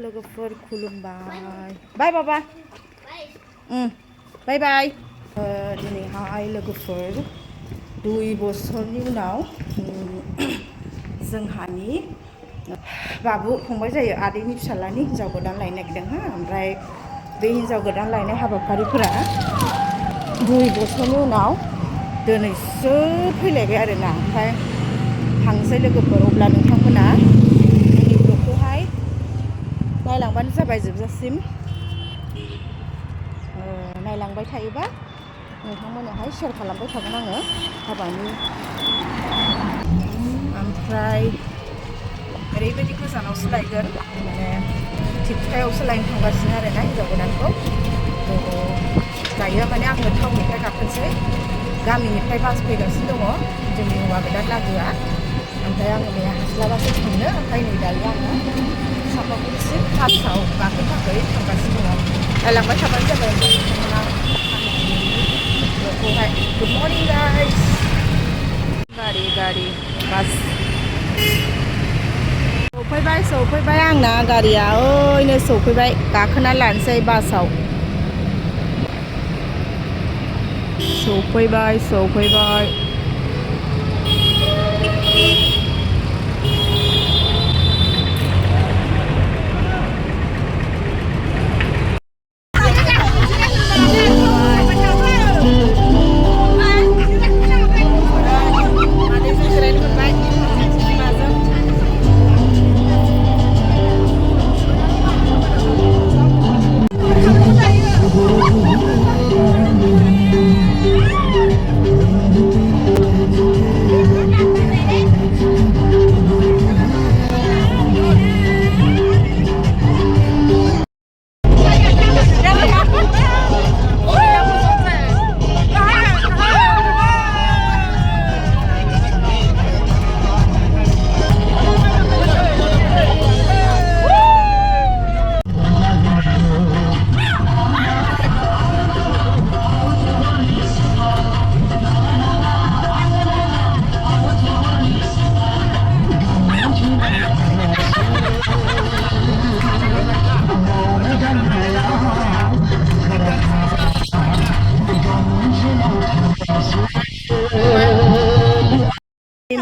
लोगोफोर खुलुमबाय बाय बाबा बाय बाय दिनैहाय लोगोफोर 2 बोसोरनि उनाव जोंहानि बाबु फंबाय जायो आदैनि फिसालानि हिनजाव गोदान लायनो नागिरदों हा ओमफ्राय बे हिनजाव गोदान लायनाय हाबाफारिफोरा 2 बोसोरनि उनाव दिनैसो फैलायबाय आरोना ओमफ्राय थांसै लोगोफोर अब्ला नोंथांमोना आंनि ब्लगखौहाय नायलांबानो जाबाय जोबजासिम नायलांबाय थायोबा नोंथांमोननोहाय शेयार खालामबाय थागोन आङो हाबानि ओमफ्राय ओरैबायदि गोजानावसो लायगोन माने थिपकायावसो लायनो थांगासिनो आरोना हिनजाव गोदानखौ दायो माने आङो टाउननिफ्राय गाखोनोसै गामिनिफ्राय बास फैगासिनो दङ जोंनि हौवा गोदान लागोआ ओमफ्राय आङो नै हास्लाबासो थांनो ओमफ्राय नै दायो आङो सापागुरिसिम बासाव गाखोनो थाखाय थांगासिनो दङ नायलांबाय थाबानो जाबाय नोंथांमोना गुड मर्निं गाइस गारि बास सौफैबाय आंना गारिया ओइनो सौफैबाय गाखोना लानोसै बासाव सौफैबाय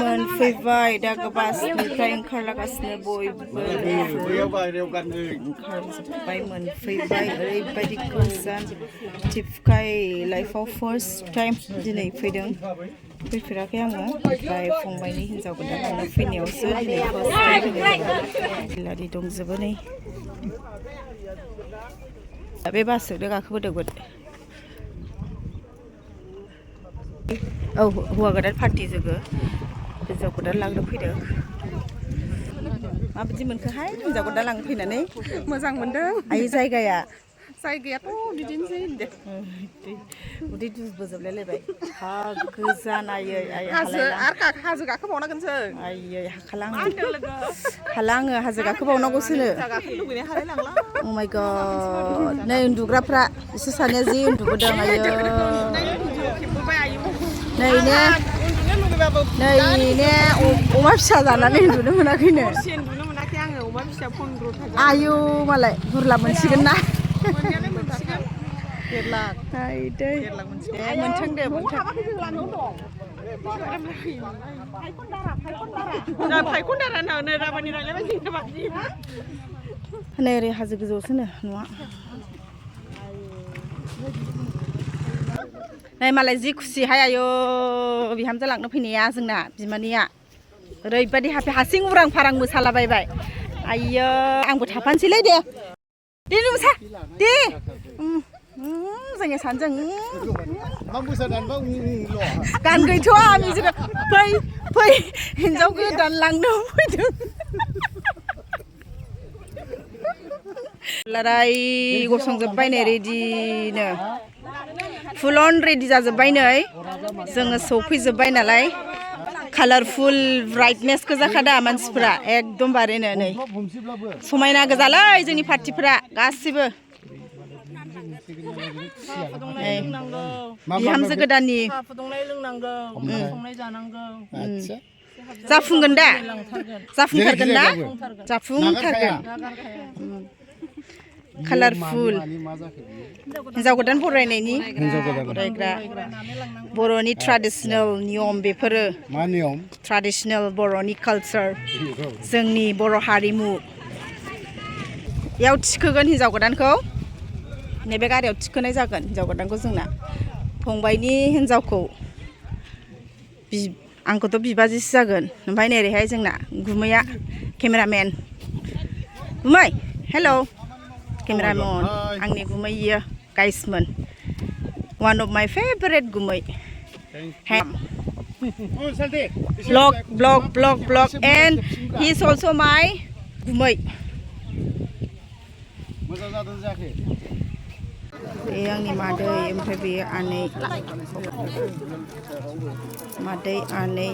मोनफैबाय दा बासनिफ्राय ओंखारलागासिनो बयबो ओंखारजोब्बाय मोनफैबाय ओरैबायदि गोजान टिपकाय लाइफआव फार्स्ट टाइम दिनै फैदों फैफेराखै आङो ओमफ्राय फंबायनि हिनजाव गोदान लायनो फैनायावसो दिनै फार्स्ट टाइम फैदों दंजोबो नै बे बासजोंनो गाखोबोदोंमोन औ हौवा गोदान पार्टि जोङो हिनजाव गोदान लांनो फैदों माबायदि मोनखोहाय हिनजाव गोदान लांनो फैनानै मोजां मोनदों आइ जायगायाथ' बिदिनोसै उदै दुबोजोबलायलायबाय हा गोजानायै हाजो गाखोबावनांगोनसो आयै हाला आङो हाजो गाखोबावनांगौसोनो अ माय गड नै उन्दुग्राफ्रा बिसोर सानैया जि उन्दुबोदों आयो नै अमा फिसा जानानै उन्दुनो मोनाखैनो आङो अमा फिसा 15 आयु मालाय बुरला मोनसिगोन ना मोनथों दे नै ओरै हाजो गोजौआवसोनो न'आ नै मालाय जि खुसिहाय आयौ बिहामजो लांनो फैनाया जोंना बिमानैया ओरैबायदि हारसिं उरां फारां मोसालाबायबाय आइयो आंबो थाफानोसैलै दे मोसा दे जोंनि सानजों गान गैथ'आ मिजिरा फै हिनजाव गोदान लांनो फैदों लाराय गसंजोब्बाय नै रेडिनो फुल अन रेडि जाजोब्बाय नै जोङो सौफैजोब्बाय नालाय कालारफुल ब्राइटनेस गोजाखादा मानसिफोरा एकदमबारेनो नै समायना गोजालै जोंनि पार्टिफोरा गासिबो बिहामजो गोदाननि जाफुंगोन दा जाफुंथारगोन ना जाफुंथारगोन कालारफुल हिन्जाव गोदान बरायनायनि बरायग्रा बर'नि ट्रेडिशनेल नियम बेफोरो मा नियम ट्रेडिशनेल बर'नि कालचार जोंनि बर' हारिमु याव थिखोगोन हिन्जाव गोदानखौ नैबे गारियाव थिखोनाय जागोन हिन्जाव गोदानखौ जोंना फंबायनि हिन्जावखौ आंखौथ' बिबाजैसो जागोन ओमफ्राय नैरैहाय जोंना गुमैया केमेरामेन गुमै हेलौ केमेरामेन आंनि गुमै इयो गाइसमोन वान अफ माय फेभरेट गुमै blog and he is also माय गुमै मोजां जादों जायाखै बे आंनि मादै ओमफ्राय बेयो आनै मादै आनै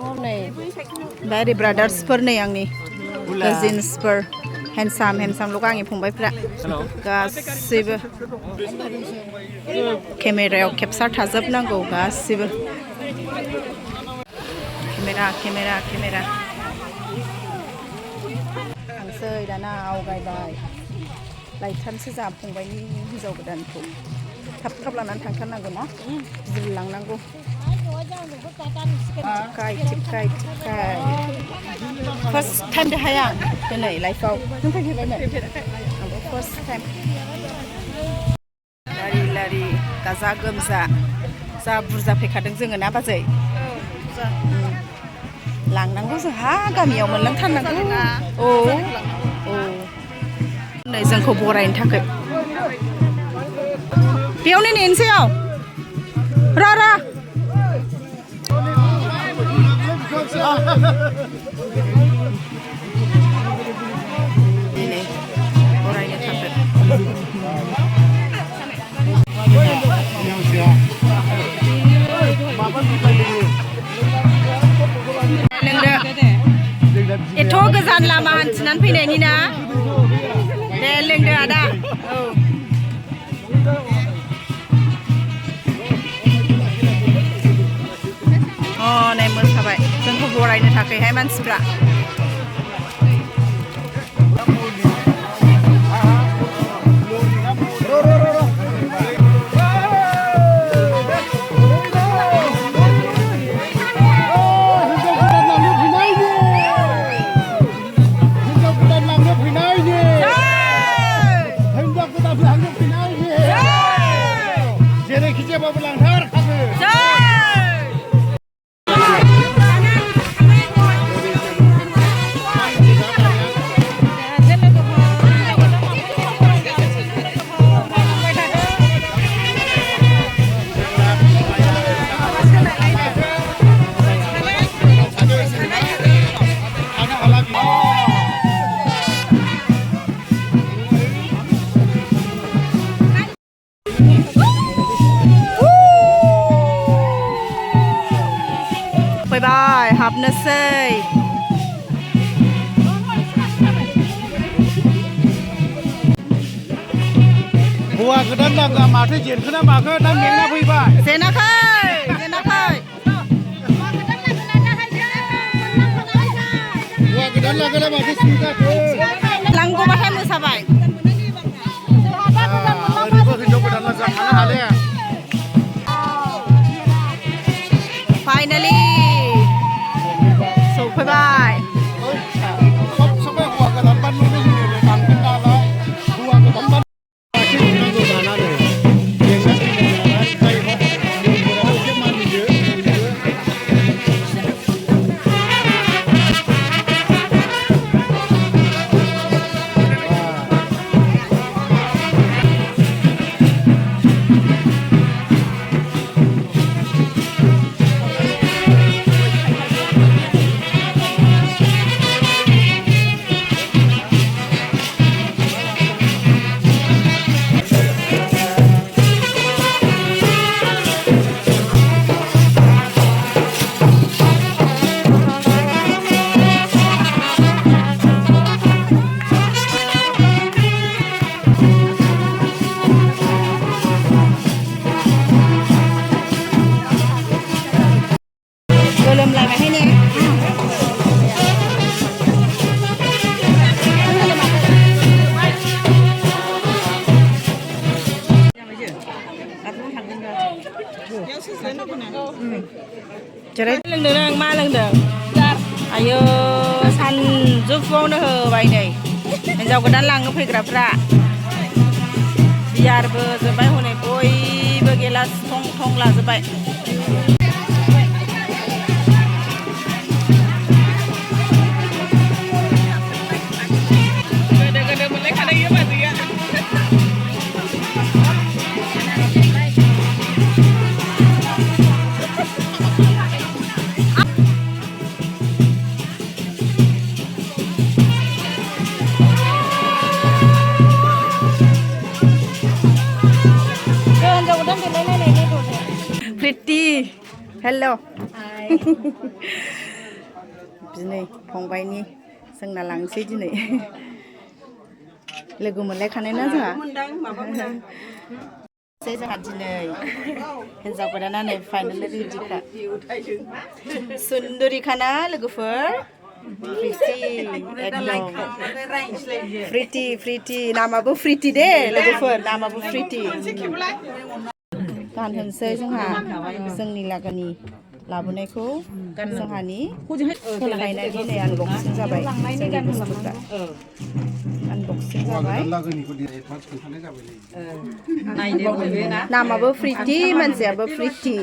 ओमफ्राय ओरै ब्रादार्सफोर नै आंनि काजिन्सफोर हेन्डसाम लगाय आंनि फंबायफ्रा गासैबो केमेरायाव केपचार थाजोबनांगौ गासैबो केमेरा थांसै दाना आवगायबाय लायथारनोसै जा फंबायनि हिन्जाव गोदानखौ थाब लानानै थांथारनांगौ ना गिदिर लांनांगौ थिपकाय फार्स्ट टाइम देहाय आं दिनै लाइफआव नों फैफेरबायमोन आंबो फार्स्ट टाइम लारि गाजा गोमजा जा बुरजा फैखादों जोङो ना बाजै लांनांगौ जोंहा गामियाव मोनलांथारनांगौ औ नै जोंखौ बरायनो थाखाय बेयावनो नेनोसै रा दिनै बरायनो थाखाय एथ' गोजान लामा हान्थिनानै फैनायनि ना दे लोंदो आदा नै मोसाबाय जोंखौ बरायनो थाखायहाय मानसिफ्रा फैबाय हाबनोसै हौवा गोदान नांगा माथो जेनखोना माखो दा मेंना फैबाय जेनाखै हौवा गोदान लागोना माथो सिन्थाखो लांगौबाथाय मोसाबाय ओरैबो हिन्जाव गोदान लाजा थानो हाले फाइनालि सफैबाय सबसे हौवा गोदान बानलुनो होनो थांगोन नालाय हौवा गोदान बानलु नांगौ जानानै जेरै लोंदों नों मा लोंदों आयो सानजौफुआवनो होबाय नै हिनजाव गोदान लांनो फैग्राफ्रा बियारबो जोब्बाय हनै बयबो गेलास थं थं लाजोब्बाय गोदो मोनलायखानाय बाजैया प्रिति हेल' दिनै फंबायनि जोंना लांसै दिनै लोगो मोनलायखानाय ना जोंहा जोंहा दिनै हिनजाव गोदाना नै फाइनाल रेडिखा सुन्दरिखाना लोगोफोर प्रिति नामाबो प्रिति दे लोगोफोर नामाबो प्रिति गानहोनोसै जोंहा जोंनि लागोनि लाबोनायखौ जोंहानि सोलायनाय दिनै आनबक्सिं जाबाय जोंनि बुस्थुफ्रा आनबक्सिं जाबाय नामाबो प्रिति मानसियाबो प्रिति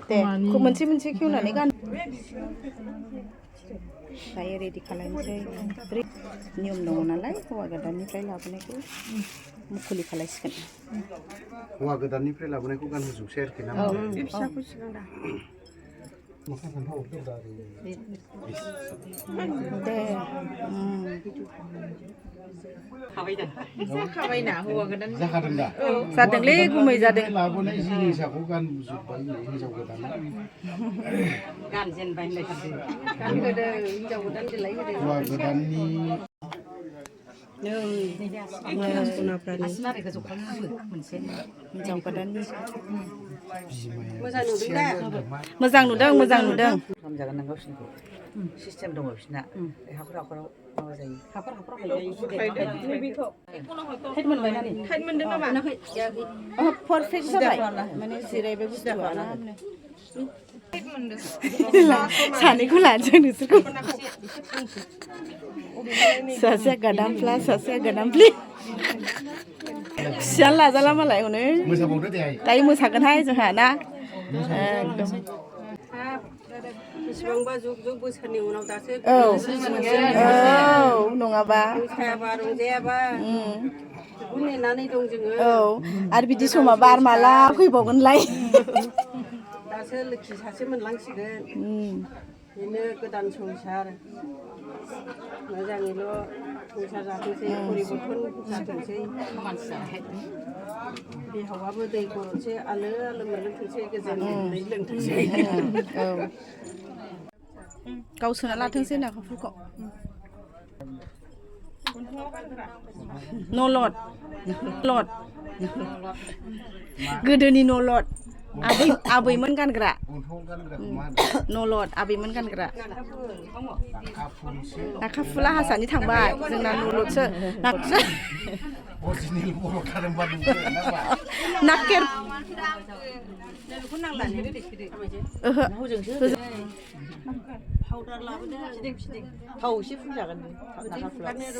दे मोनसे खेवनानै गान दायो रेडि खालामनोसै नियम दङ नालाय हौवा गोदाननिफ्राय लाबोनायखौ मुखुलि खालायसिगोन हौवा गोदाननिफ्राय लाबोनायखौ गानहोजोबसै आरोखि ना बे फिसाखौ सिगां दा दे जाखाबायना हौवा गोदान जाखादों दा जादोंलै गुमै जादों लाबोनाय जिनिसखौ गानजोब्बाय हिनजाव गोदाना गानजेनबाय गानहोदों हिनजाव गोदान देलायहोदों हौवा गोदाननि हिनजाव गोदाननि मोजां नुदों दा मोजां नुदों खालामजागोन नों गावसिनिखौ सिस्टेम दङ बिसिना हाखर हाखराव माबा जायो टाइट मोनबाय ना टाइट मोनदों नामा पारफेक्ट जाबाय माने जिरायबाय बुस्थुआ सानैखौ लानोसै नोंसोरखौ सासेया गादामफ्ला सासेया गादामफ्लि खुसियानो लाजाला मालाय हनै मोसाबावदो दे दायो मोसागोनहाय जोंहा ना बेसेबांबा जुग बोसोरनि उनाव दासो औ नङाबा मोसायाबा रंजायाबा बेखौ नेनानै दं जोङो औ आरो बिदि समा बार माला फैबावगोनलाय दासो लोखि सासे मोनलांसिगोन बेनो गोदान संसार मोजाङैल' संसार जाथोंसै परिबर्तन जाथोंसै बिहावाबो दै गरदसे आलो आलो मोनलोंथोंसै गोजोनै लोंथोंसै औ गाव सोना लाथोंसै नाखौफोरखौ नलद गोदोनि नलद आबैमोन गानग्रा नलद आबैमोन गानग्रा नाखाफुला हासानि थांबाय जोंना नलदसो नाकेर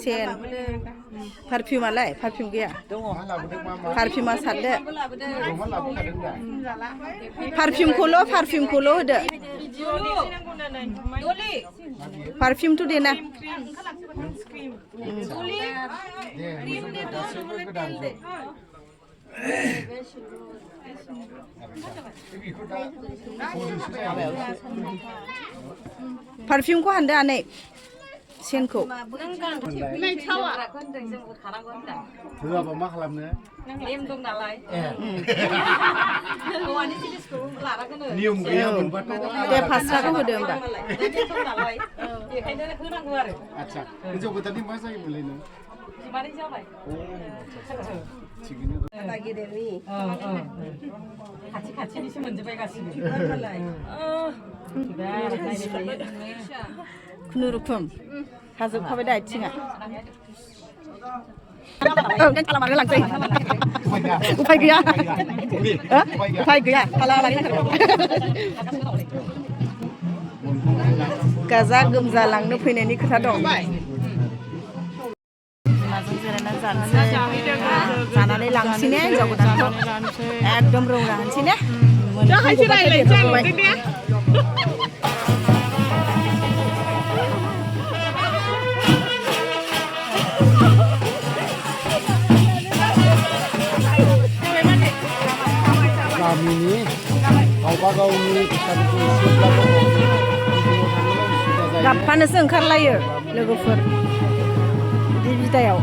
सेन पारफिउमालाय पारफिउम गैया पारफिउमा सारदो पारफिउमखौल' होदो पारफिउमथ' देना पारफिउमखौ हानदो आनै सेनखौ होआबा मा खालामनो नेम दं नालाय हौवानि जिनिसखौ लानांगोन नियम गैयामोनबाथ' दे फास्राखौ होदो होमबा दं नालाय बेखायनो होनांगौ आरो आदसा हिनजाव गोदाननि मा जायोमोनलाय नों बिमानै जाबाय थिगैनो दा गेदेरनि खाथिनिसो मोनजोब्बाय गासिबो खुनुरुखुम हाजोबखाबाय दा आथिङा Dan खालामनानै लांसै उफाय गैया उफाय गैया खालामनानै गाजा गोमजा लांनो फैनायनि खोथा दं बिमाजों जिरायनानै जानोसै जानानै लांसै ने हिनजाव गोदानखौ एकदम रौना होनसै ने गामिनि गावबा गावनि खोथाफोरखौ एसेब्लाबो गाबफानोसो ओंखारलायो लोगोफोर बे बिदायाव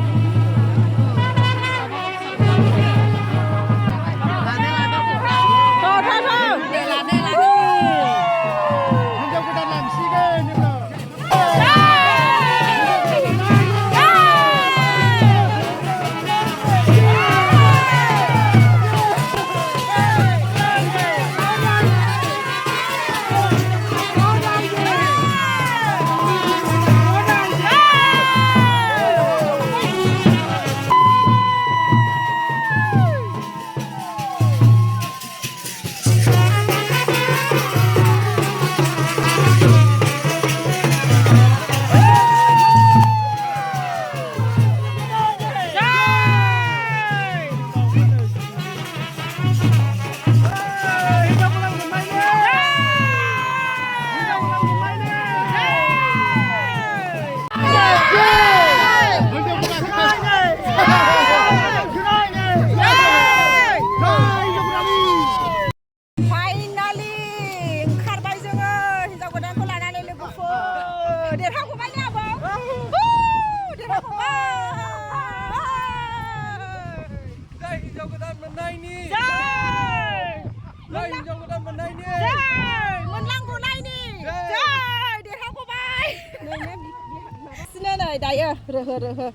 दायो रोहो रोहो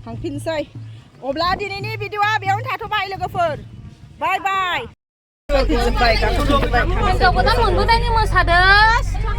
थांफिनसै अब्ला दिनैनि भिडिअआ बेयावनो थाथ'बाय लोगोफोर बाय बाय हिनजाव गोदान मोनबोनायनि मोसादों